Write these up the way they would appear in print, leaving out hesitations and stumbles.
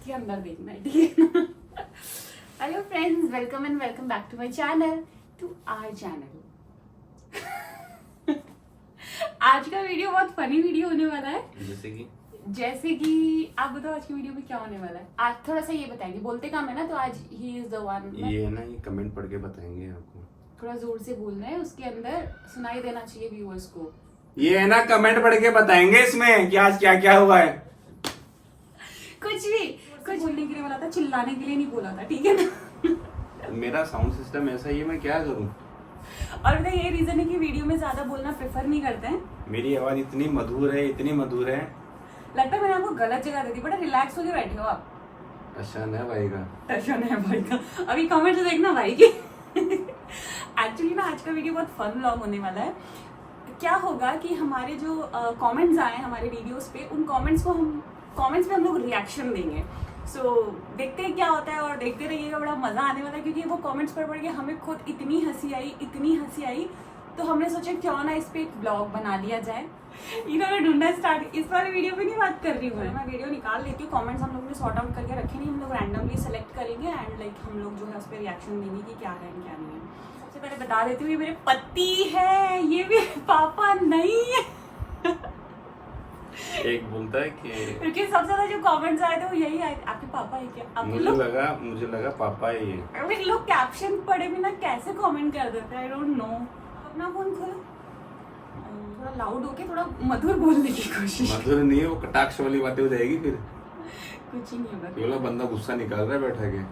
इसके अंदर देखना है, ठीक है। Hello friends, welcome and welcome back to my channel, to our channel. आज का वीडियो बहुत फनी वीडियो होने वाला है। जैसे कि आप बताओ आज की वीडियो में क्या होने वाला है। आज थोड़ा सा ये बताएंगे, बोलते काम है ना, तो आज ही इज द वन। ये ना, ये कमेंट पढ़ के बताएंगे आपको। थोड़ा जोर से बोलना है, उसके अंदर सुनाई देना चाहिए व्यूअर्स को। ये है ना, कमेंट पढ़ के बताएंगे इसमें कि आज क्या क्या हुआ है। कुछ भी, कुछ बोलने के लिए बोला था, चिल्लाने के लिए नहीं बोला था, ठीक है ना। मेरा साउंड सिस्टम ऐसा ही है, मैं क्या करूं। और मतलब ये रीजन है कि वीडियो में ज्यादा बोलना प्रेफर नहीं करते हैं। मेरी आवाज इतनी मधुर है, इतनी मधुर है। लगता है मैंने आपको गलत जगह दे दी, बड़ा रिलैक्स होके बैठे हो आप। टशन है भाई का, टशन है भाई का। अभी कमेंट से देखना भाई की। एक्चुअली ना आज का वीडियो बहुत फन व्लॉग होने वाला है। क्या होगा कि हमारे जो कमेंट्स आए हमारे वीडियोस पे, उन कमेंट्स पे हम लोग रिएक्शन देंगे। सो देखते हैं क्या होता है और देखते रहिएगा, बड़ा मजा आने वाला है। क्योंकि वो कमेंट्स पढ़ के हमें खुद इतनी हंसी आई, तो हमने सोचा क्यों ना इस पे एक ब्लॉग बना लिया जाए। इन्होंने ढूंढना स्टार्ट, इस वाले वीडियो पे नहीं बात कर रही हूँ मैं वीडियो निकाल लेती हूँ। कमेंट्स हम लोग ने सॉर्ट आउट करके रखे नहीं, हम लोग रैंडमली सेलेक्ट करेंगे एंड लाइक हम लोग जो है उस पर रिएक्शन देंगे कि क्या है क्या नहीं है। सबसे पहले बता देती हूँ, ये मेरे पति है, ये भी पापा नहीं है। एक बोलता है कि क्योंकि सबसे ज्यादा जो कमेंट्स आए थे वो यही आए थे, आपके पापा है क्या। मुझे लगा पापा ही है। अभी लोग कैप्शन पढ़े बिना कैसे कमेंट कर देते हैं, आई डोंट नो। अपना फोन खोलो, थोड़ा लाउड होके थोड़ा मधुर बोलने की कोशिश। मधुर नहीं है वो, कटाक्ष वाली बातें हो जाएगी फिर। कुछ ही नहीं होगा, ये वाला बंदा गुस्सा निकाल रहा है बैठा के।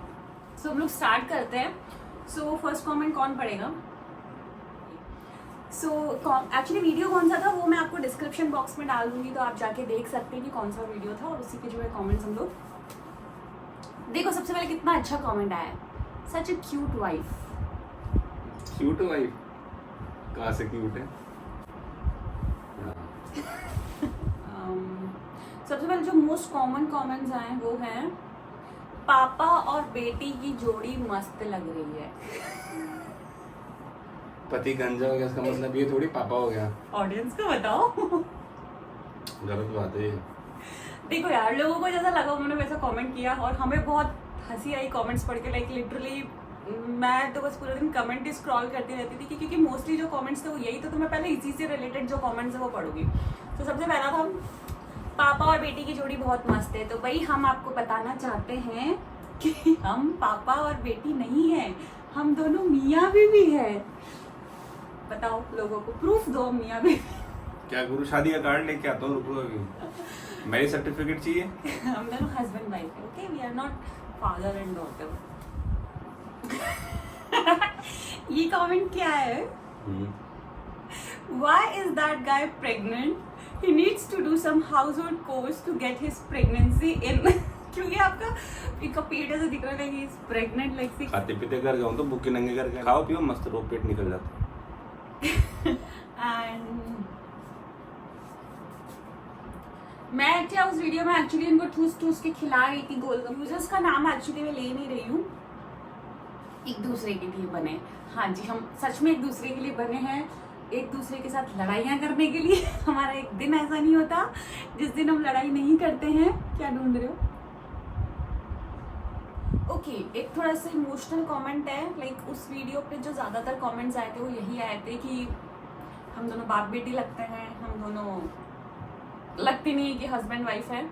सो हम लोग स्टार्ट करते हैं। सो फर्स्ट कमेंट कौन पढ़ेगा। सो एक्चुअली वीडियो कौन सा था वो मैं आपको डिस्क्रिप्शन बॉक्स में डाल दूंगी, तो आप जाके देख सकते हैं कि कौन सा वीडियो था और उसी के जो है कमेंट्स हम लोग देखो। सबसे पहले कितना अच्छा कमेंट आया है, such a cute wife. Cute wife कहाँ से क्यूट है। सबसे पहले जो मोस्ट कॉमन कमेंट्स आए वो हैं, पापा और बेटी की जोड़ी मस्त लग रही है। पति गंजा हो गया, इसका मतलब ये थोड़ी पापा हो गया। ऑडियंस को बताओ। गलत बात है। देखो यार, लोगों को जैसा लगा उन्होंने वैसा कमेंट किया और हमें बहुत हंसी आई कमेंट्स पढ़ के। लाइक लिटरली मैं तो बस पूरे दिन कमेंट ही स्क्रॉल करती रहती थी, क्योंकि मोस्टली जो कमेंट्स थे वो यही तो मैं पहले इसी से रिलेटेड जो कमेंट्स है वो पढ़ूंगी। तो सबसे पहला था, पापा और बेटी की जोड़ी बहुत मस्त है। तो भाई हम आपको बताना चाहते हैं कि हम पापा और बेटी नहीं है, हम दोनों मियाँ बीवी है। बताओ लोगों को, प्रूफ दो मियाँ बीवी। क्या गुरु, शादी का कार्ड लेके आता हूँ, रुको अभी। मैरिज सर्टिफिकेट चाहिए। हम दोनों हस्बैंड वाइफ है, okay, we are not father and daughter. ये कमेंट क्या है, why is that guy pregnant? He needs to do some household course to get his pregnancy in. क्योंकि आपका इनका पेट ऐसे दिख रहा है कि इज प्रेग्नेंट। लाइक सी खाते पीते घर जाऊँ तो भूखे नंगे करके खाओ पियो मस्त रहो, पेट निकल जाता। एंड मैं क्या उस वीडियो में एक्चुअली इनको ठूस के खिला रही थी गोलगप्पे। यूजर्स का नाम एक्चुअली मैं ले नहीं रही हूँ, एक दूसरे के लिए बने। हाँ जी, हम सच में एक दूसरे के लिए बने हैं, एक दूसरे के साथ लड़ाइयाँ करने के लिए। हमारा एक दिन ऐसा नहीं होता जिस दिन हम लड़ाई नहीं करते हैं। क्या ढूंढ रहे हो। ओके, एक थोड़ा सा इमोशनल कमेंट है। लाइक उस वीडियो पे जो ज़्यादातर कमेंट्स आए थे वो यही आए थे कि हम दोनों बाप बेटी लगते हैं, हम दोनों लगती नहीं है कि हस्बैंड वाइफ है।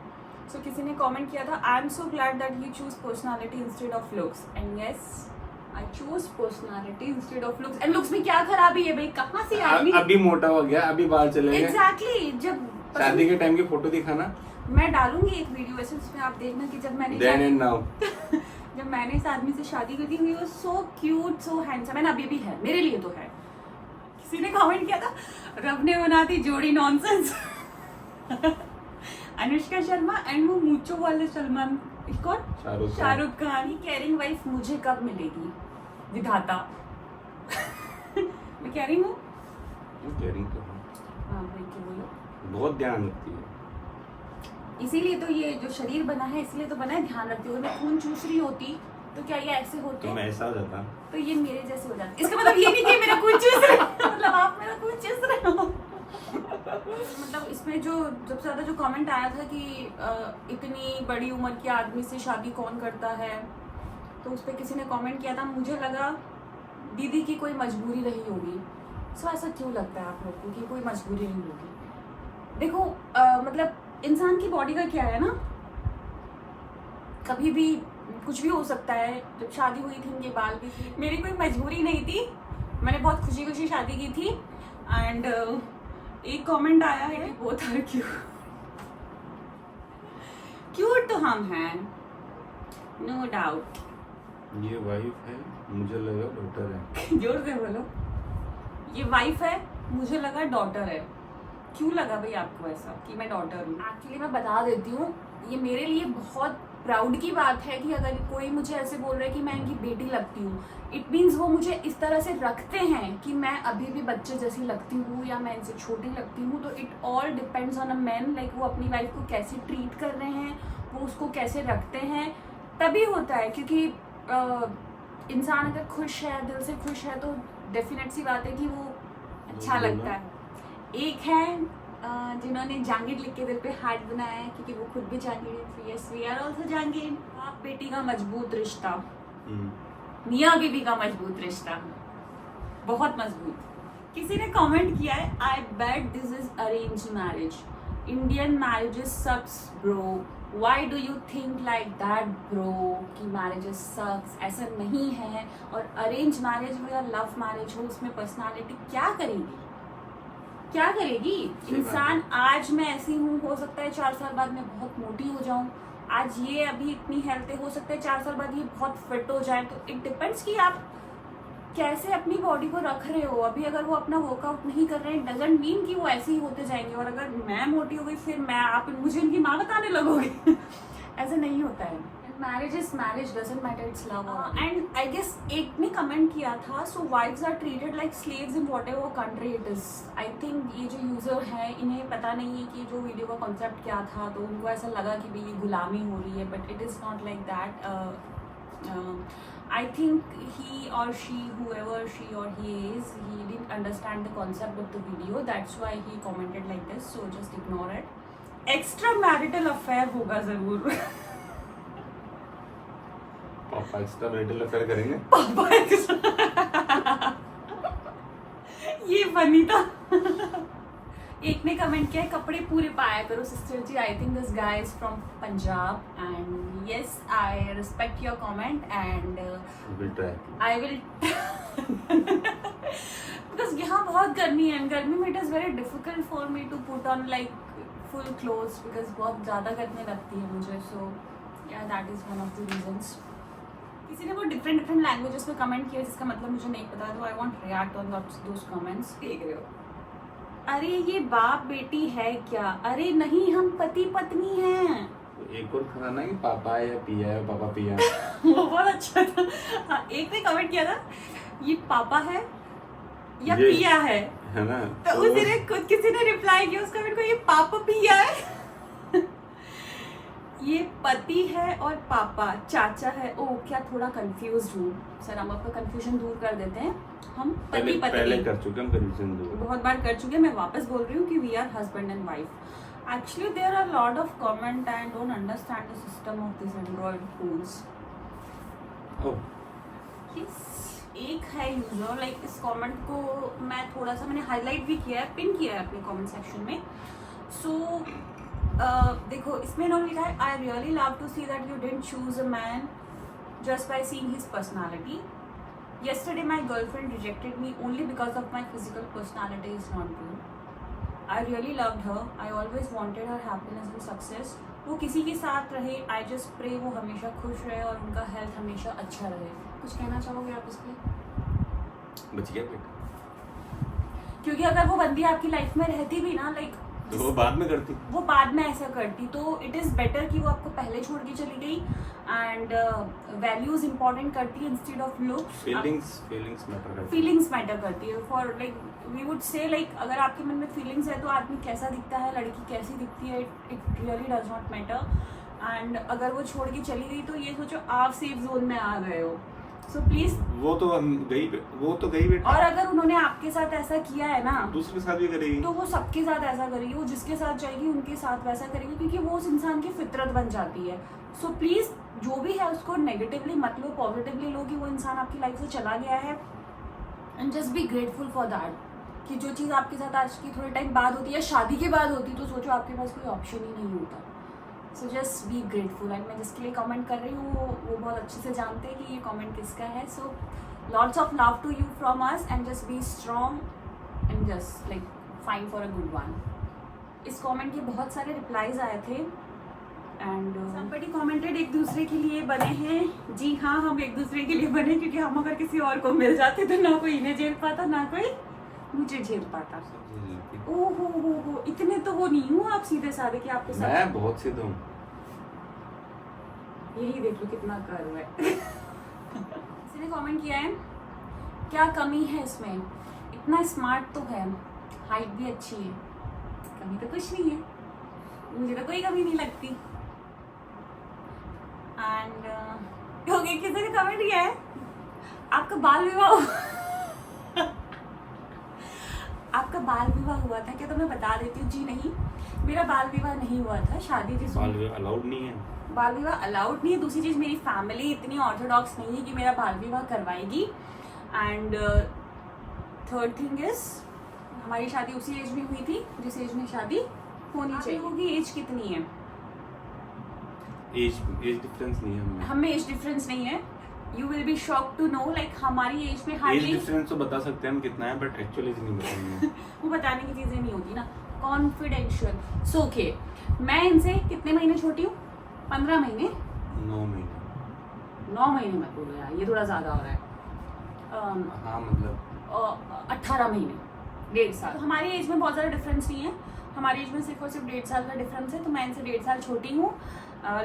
सो किसी ने कमेंट किया था, I am so glad that you choose personality instead of looks. And yes, I choose personality instead of looks. And looks में क्या खराबी है भाई, कहाँ से आदमी अभी मोटा हो गया, अभी बाल चलेंगे। Exactly, जब शादी के टाइम की फोटो दिखाना। मैं डालूंगी एक वीडियो ऐसे, उसमें आप देखना कि जब मैंने Then and now. जब मैंने इस आदमी से शादी की थी, he was so cute, so handsome, and अभी भी है, मेरे लिए तो है। किसी ने कमेंट किया था, रब ने बना दी जोड़ी नॉनसेंस। अनुष्का शर्मा एंड वो मूचो वाले सलमान, कौन, शाहरुख खान। केयरिंग वाइफ मुझे कब मिलेगी विधाता। मैं कह रही हूँ, हाँ भाई क्यों बोलो, बहुत ध्यान रखती है। इसीलिए तो ये जो शरीर बना है इसलिए तो बना है, ध्यान रखती हूँ। मैं खून चूस रही होती तो क्या ये ऐसे होते, तो ऐसा हो जाता, तो ये मेरे जैसे हो जाते। इसका मतलब ये नहीं कि मेरा खून चूस रहे हो, मतलब आप मेरा खून चूस रहे हो। मतलब इसमें जो सबसे ज्यादा जो कमेंट आया था कि इतनी बड़ी उम्र के आदमी से शादी कौन करता है, तो उस पर किसी ने कमेंट किया था, मुझे लगा दीदी की कोई मजबूरी रही होगी। सो ऐसा क्यों लगता है आप लोग को कि कोई मजबूरी नहीं होगी? देखो मतलब इंसान की बॉडी का क्या है ना, कभी भी कुछ भी हो सकता है। जब शादी हुई थी इनके बाल भी थे, मेरी कोई मजबूरी नहीं थी, मैंने बहुत खुशी खुशी शादी की थी। एंड एक कमेंट आया है, वो था क्यूट तो हम हैं, नो डाउट। ये वाइफ है, मुझे लगा डॉटर है। जोर से बोलो। ये वाइफ है, मुझे लगा डॉटर है। क्यों लगा भाई आपको ऐसा कि मैं डॉटर हूँ? एक्चुअली मैं बता देती हूँ, ये मेरे लिए बहुत प्राउड की बात है कि अगर कोई मुझे ऐसे बोल रहा है कि मैं इनकी बेटी लगती हूँ, इट मीन्स वो मुझे इस तरह से रखते हैं कि मैं अभी भी बच्चे जैसी लगती हूँ या मैं इनसे छोटी लगती हूँ। तो it all depends on a man, like वो अपनी वाइफ को कैसे ट्रीट कर रहे हैं, वो उसको कैसे रखते हैं, तभी होता है। क्योंकि इंसान अगर खुश है, दिल से खुश है, तो डेफिनेट सी बात है कि वो अच्छा लगता है। एक है जिन्होंने जहांगीर लिख के दिल पे हार्ट बनाया है, क्योंकि वो खुद भी Jahangir, yes we are also Jahangir. बाप बेटी का मजबूत रिश्ता, मियाँ बीवी का मजबूत रिश्ता, बहुत मजबूत। किसी ने कमेंट किया है, I bet this is arrange marriage, Indian marriages sucks bro, why do you think like that bro कि मैरिजेस सक्स? ऐसा नहीं है। और अरेंज मैरिज हो या लव मैरिज हो, उसमें पर्सनालिटी क्या करेगी, क्या करेगी? इंसान आज मैं ऐसी हूँ, हो सकता है 4 साल बाद मैं बहुत मोटी हो जाऊँ, आज ये अभी इतनी हेल्थी, हो सकता है 4 साल बाद ये बहुत फिट हो जाए। तो इट डिपेंड्स कि आप कैसे अपनी बॉडी को रख रहे हो। अभी अगर वो अपना वर्कआउट नहीं कर रहे हैं, डजंट मीन कि वो ऐसे ही होते जाएंगे। और अगर मैं मोटी हो गई फिर आप मुझे उनकी माँ बताने लगोगे। ऐसा नहीं होता है। Marriage is marriage, doesn't matter, it's love. And I guess एक ने कमेंट किया था, so wifes are treated like slaves in whatever country it is. I think ये जो यूजर है, इन्हें पता नहीं है कि जो वीडियो का कॉन्सेप्ट क्या था, तो उनको ऐसा लगा कि भाई ये गुलामी हो रही है, but it is not like that. I think he or she, whoever she or he is, he didn't understand the concept of the video. That's why he commented like this. So just ignore it. Extramarital affair होगा जरूर। पापा extramarital affair करेंगे? पापा ये funny था। एक ने comment किया है, कपड़े पूरे पाया करो sister ji. I think this guy is from Punjab and yes I respect your comment and I will because यहाँ बहुत गर्मी है, गर्मी में it is very difficult for me to put on like full clothes because बहुत ज़्यादा गर्मी लगती है मुझे। So yeah that is one of the reasons. किसी ने वो डिफरेंट लैंग्वेजेस में कमेंट किया जिसका मतलब मुझे नहीं पता, तो I want react on those comments. देख रहे हो, अरे ये बाप बेटी है क्या? अरे नहीं, हम पति पत्नी हैं। एक और खाना कि पापा या पिया है, पापा पिया। वो बहुत अच्छा था। हाँ, एक ने कमेंट किया था, ये पापा है या पिया है ना? तो उसी ने खुद किसी ने रिप्लाई किया उस कमेंट को, ये पापा पिया है। ये पति है और पापा चाचा है। ओ क्या, थोड़ा कंफ्यूज हूँ सर, हम आपका कंफ्यूजन दूर कर देते हैं। हम पति पत्नी पहले कर चुके हैं, कंफ्यूजन दूर बहुत बार कर चुके हैं। मैं वापस बोल रही हूँ कि we are husband and wife. Actually there are lot of comment I don't understand the system of this android phones. एक है यूजर, लाइक इस कमेंट को मैं थोड़ा सा मैंने हाईलाइट भी किया है, पिन किया है अपने कमेंट सेक्शन में। सो देखो, इसमें इन्होंने लिखा है, I really love to see that you didn't choose a man just by seeing his personality. Yesterday my girlfriend rejected me only because of my physical personality is not true. I really loved her. I always wanted her happiness and success. वो किसी के साथ रहे, I just pray वो हमेशा खुश रहे और उनका हेल्थ हमेशा अच्छा रहे। कुछ कहना चाहोगे आप इस पे? बच गया बेटा। क्योंकि अगर वो बंदी आपकी लाइफ में रहती भी ना, लाइक तो वो बाद में करती, वो बाद में ऐसा करती, तो इट इज़ बेटर कि वो आपको पहले छोड़ के चली गई। एंड वैल्यूज इंपॉर्टेंट करती है instead of looks. Feelings matter करती है। For like we would say, like अगर आपके मन में फीलिंग्स है तो आदमी कैसा दिखता है, लड़की कैसी दिखती है, it really does not matter. And अगर वो छोड़ के चली गई तो ये सोचो आप सेफ जोन में आ गए हो। सो प्लीज, वो तो गई बेटा। और अगर उन्होंने आपके साथ ऐसा किया है ना, दूसरे के साथ भी करेगी। तो वो सबके साथ ऐसा करेगी, वो जिसके साथ जाएगी उनके साथ वैसा करेगी, क्योंकि वो उस इंसान की फितरत बन जाती है। सो प्लीज, जो भी है उसको नेगेटिवली मत लो, पॉजिटिवली लो कि वो इंसान आपकी लाइफ से चला गया है, and just be grateful for that. कि जो चीज़ आपके साथ आज की थोड़े टाइम बाद होती है, शादी के बाद होती, तो सोचो आपके पास कोई ऑप्शन ही नहीं होता। So just be grateful. And मैं जिसके लिए कमेंट कर रही हूँ वो बहुत अच्छे से जानते हैं कि ये कमेंट किसका है। So lots of love to you from us, and just be strong and just like find for a good one. इस कमेंट के बहुत सारे रिप्लाईज आए थे, एंड somebody commented एक दूसरे के लिए बने हैं। जी हाँ, हम एक दूसरे के लिए बने, क्योंकि हम अगर किसी और को मिल जाते तो ना कोई इन्हें झेल पाता ना कोई मुझे झेल पाता। ओहो हो, इतने तो वो नहीं हूँ आप सीधे साधे कि आपको मैं बहुत सीधा हूँ। यही देख लो कितना कर्व है। किसी ने कमेंट किया है, क्या कमी है इसमें, इतना स्मार्ट तो है, हाइट भी अच्छी है, कमी तो कुछ नहीं है, मुझे तो कोई कमी नहीं लगती। एंड ओके, किसी ने कमेंट किया है, आपका बाल विवाह आपका बाल विवाह हुआ था क्या? तो मैं बता देती हूँ, जी नहीं, मेरा बाल विवाह नहीं हुआ था, शादी थी। बाल विवाह अलाउड नहीं है। बाल विवाह अलाउड नहीं है। दूसरी चीज़, मेरी फैमिली इतनी ऑर्थोडॉक्स नहीं है कि मेरा बाल विवाह करवाएगी। एंड थर्ड थिंग इज, हमारी शादी उसी एज में हुई थी जिस एज में शादी होनी चाहिए होगी। एज कितनी है? एज डिफरेंस नहीं है हमें एज डिफरेंस नहीं है। You will be shock to know, like हमारी एज में एज हार्डली, डिफरेंस तो बता सकते हैं हम कितना है, बट एक्चुअली नहीं बताएंगे। वो बताने की चीजें नहीं होती ना, कॉन्फिडेंशियल। सो ओके, मैं इनसे कितने महीने छोटी हूँ? 15 महीने। 9 महीने। 9 महीने मत बोलो यार, ये थोड़ा ज्यादा हो रहा है। हाँ मतलब 18 महीने, 1.5 साल। तो हमारी एज में बहुत ज़्यादा डिफरेंस नहीं है, हमारी एज में सिर्फ और सिर्फ 1.5 साल का डिफरेंस है। तो मैं इनसे 1.5 साल छोटी हूँ।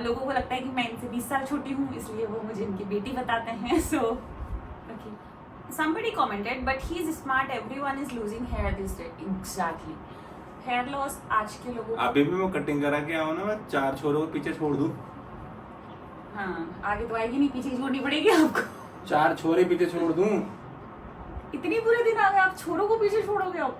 लोगों को लगता है कि मैं इनसे 20 साल छोटी हूँ, इसलिए वो मुझे इनकी बेटी बताते हैं। So okay, somebody commented but he is smart, everyone is losing hair these days. Exactly, hair loss आज के लोगों को। अभी भी मैं कटिंग करा के आऊँ ना, मैं 4 छोरों को पीछे छोड़ दूँ। हाँ, आगे तो आएगी नहीं, पीछे छोड़नी पड़ेगी आपको। 4 छोरे पीछे छोड़ दूँ। इतनी बुरे दिन आ गए, आप छोरों को पीछे छोड़ोगे आप?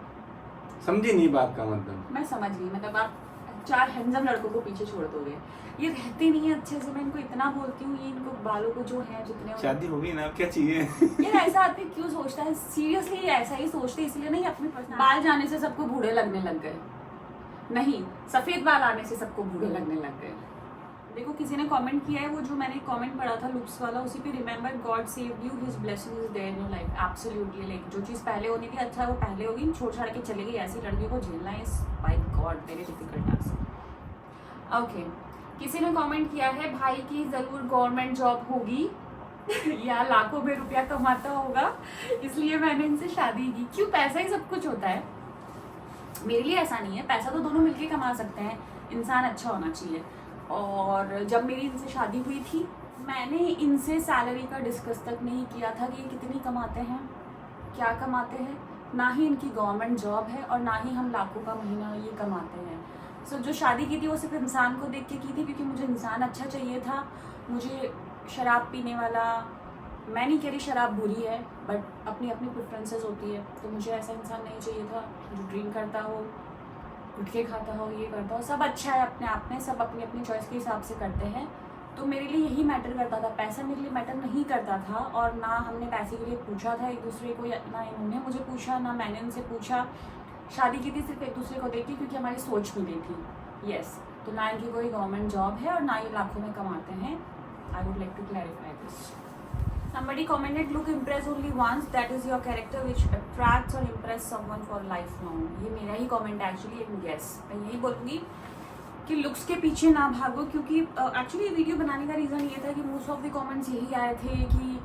समझी नहीं बात का मतलब। मैं समझ गई, मतलब आप 4 हैंडसम लड़कों को पीछे छोड़ दोगे। ये रहते नहीं है अच्छे से, मैं इनको इतना बोलती हूँ, ये इनको बालों को जो है जितने शादी हो गई ना, अब क्या चाहिए? यार ऐसा आदमी क्यों सोचता है? सीरियसली ऐसा ही सोचते, इसलिए नहीं अपने बाल जाने से सबको बूढ़े लगने लग गए, नहीं सफेद बाल आने से सबको बूढ़े लगने लग गए। देखो, किसी ने कमेंट किया है, वो जो मैंने कमेंट पढ़ा था लुक्स वाला, उसी पे remember God saved you, his blessing is there in your life. Absolutely, like जो चीज़ पहले होनी थी अच्छा वो पहले होगी, छोड़ छाड़ के चली गई। ऐसी लड़की को झेलना is by God very difficult task. Okay, किसी ने कमेंट किया है, भाई की ज़रूर गवर्नमेंट जॉब होगी या लाखों में रुपया कमाता होगा, इसलिए मैंने इनसे शादी की। क्यों? पैसा ही सब कुछ होता है? मेरे लिए ऐसा नहीं है, पैसा तो दोनों मिलके कमा सकते हैं, इंसान अच्छा होना चाहिए। और जब मेरी इनसे शादी हुई थी, मैंने इनसे सैलरी का डिस्कस तक नहीं किया था कि ये कितनी कमाते हैं, क्या कमाते हैं। ना ही इनकी गवर्नमेंट जॉब है और ना ही हम लाखों का महीना ये कमाते हैं। सो जो शादी की थी वो सिर्फ इंसान को देख के की थी, क्योंकि मुझे इंसान अच्छा चाहिए था। मुझे शराब पीने वाला, मैं नहीं कह रही शराब बुरी है, बट अपनी अपनी प्रेफरेंसेस होती है, तो मुझे ऐसा इंसान नहीं चाहिए था जो ड्रिंक करता हो, गुटखे खाता हो, ये करता हो। सब अच्छा है अपने आप में, सब अपनी अपनी चॉइस के हिसाब से करते हैं। तो मेरे लिए यही मैटर करता था, पैसा मेरे लिए मैटर नहीं करता था। और ना हमने पैसे के लिए पूछा था एक दूसरे को, ना इन्होंने मुझे पूछा, ना मैंने उनसे पूछा। शादी की थी सिर्फ एक दूसरे को देख के, क्योंकि हमारी सोच मिली थी। यस, तो ना इनकी कोई गवर्नमेंट जॉब है और ना ये लाखों में कमाते हैं। I would like to clarify this. Somebody commented, look impress only once, that is your character which attracts or impress someone for lifelong. ये मेरा ही comment है actually, एक guess। मैं यही बोलूँगी कि लुक्स के पीछे ना भागो, क्योंकि एक्चुअली ये वीडियो बनाने का रीज़न ये था कि मोस्ट ऑफ द कमेंट्स यही आए थे कि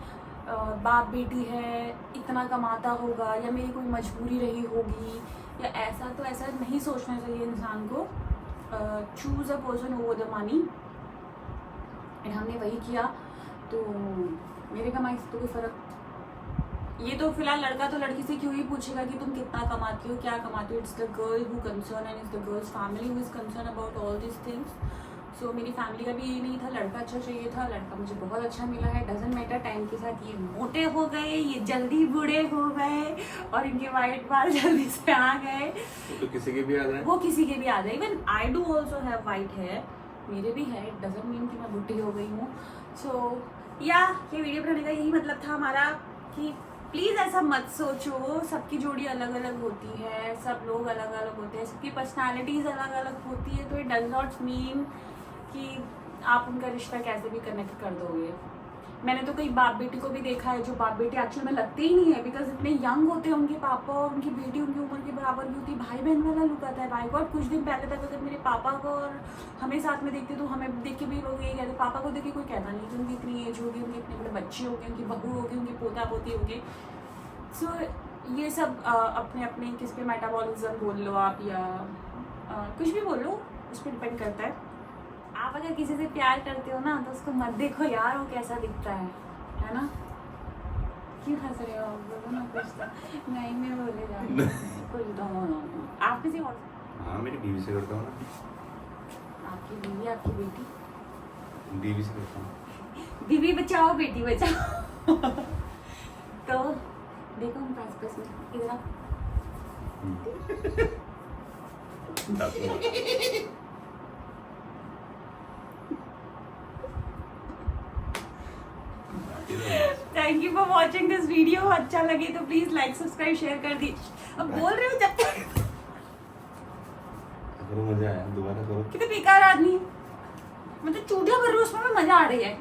बाप बेटी है, इतना कमाता होगा, या मेरी कोई मजबूरी रही होगी, या ऐसा। तो ऐसा नहीं सोचना चाहिए इंसान को। Choose a person over the money, and हमने वही किया। तो मेरे कमाई से तो कोई फ़र्क, ये तो फिलहाल लड़का तो लड़की से क्यों ही पूछेगा कि तुम कितना कमाती हो, क्या कमाती हो। It's the girl who concern and it's the girl's family who is concern about all this things. So मेरी फैमिली का भी यही नहीं था, लड़का अच्छा चाहिए था, लड़का मुझे बहुत अच्छा मिला है। डजेंट मैटर, टाइम के साथ ये मोटे हो गए, ये जल्दी बूढ़े हो गए और इनके वाइट बाल जल्दी से आ गए। तो किसी के भी आ जाए, वो किसी के भी आ जाए। Even I do also have white hair, मेरे भी है, इट डजंट मीन कि मैं बुढ़ी हो गई हूँ। सो या ये वीडियो बनाने का यही मतलब था हमारा कि प्लीज़ ऐसा मत सोचो, सबकी जोड़ी अलग अलग होती है, सब लोग अलग अलग होते हैं, सबकी पर्सनालिटीज़ अलग अलग होती है। तो इट डज नॉट मीन कि आप उनका रिश्ता कैसे भी कनेक्ट कर दोगे। मैंने तो कई बाप बेटी को भी देखा है जो बाप बेटी एक्चुअल में लगते ही नहीं है, बिकॉज इतने यंग होते हैं उनके पापा और उनकी बेटी उनकी उम्र के बराबर भी होती है। भाई बहन वाला लुक आता है। बाई गॉड, कुछ दिन पहले तक अगर मेरे पापा को और हमें साथ में देखते तो हमें देख के भी लोग यही कहते, पापा को देख के कोई कहता नहीं कि उनकी इतनी एज होगी, उनके इतने बड़े बच्चे होंगे, उनकी बहू होगी, उनकी पोता पोती होगी। सो ये सब अपने अपने किस पे मेटाबॉलिज्म बोल लो आप या कुछ भी बोल लो, उस पर डिपेंड करता है। आप अगर किसी से प्यार करते हो ना तो उसको मत देखो यार वो कैसा दिखता है ना। क्यों हंस रहे हो आप? बोलो ना कुछ तो। नहीं मैं बोले जा रही हूँ। कुछ तो आप किसी और, हाँ मेरी बीवी से करता हूँ ना। आपकी बीवी, आपकी बेटी? बीवी से करता हूँ। बीवी बचाओ बेटी बचाओ। तो देखो हम पास में इधर आप। Thank you for watching this video. अच्छा लगे तो प्लीज लाइक सब्सक्राइब शेयर कर दीजिए। अब बोल रहे हो जब तक करो, मजा आया, दोबारा करो। कितने बेकार आदमी, मतलब चूटिया कर रही हूँ उसमें मजा आ रही है।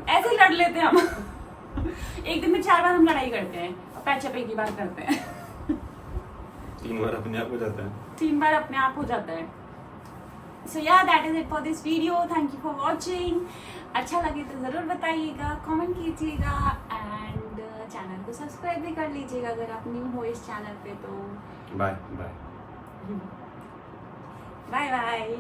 ऐसे ही लड़ लेते हैं हम। एक दिन में 4 बार हम लड़ाई करते हैं और पैचअप एक ही बार करते हैं। 3 बार अपने आप हो जाता है। 3 बार अपने आप हो जाता है। सो yeah that is it for this video. Thank you for watching. अच्छा लगे तो ज़रूर बताइएगा, कमेंट कीजिएगा एंड चैनल को सब्सक्राइब भी कर लीजिएगा अगर आप न्यू हो इस चैनल पे तो। Bye bye bye bye.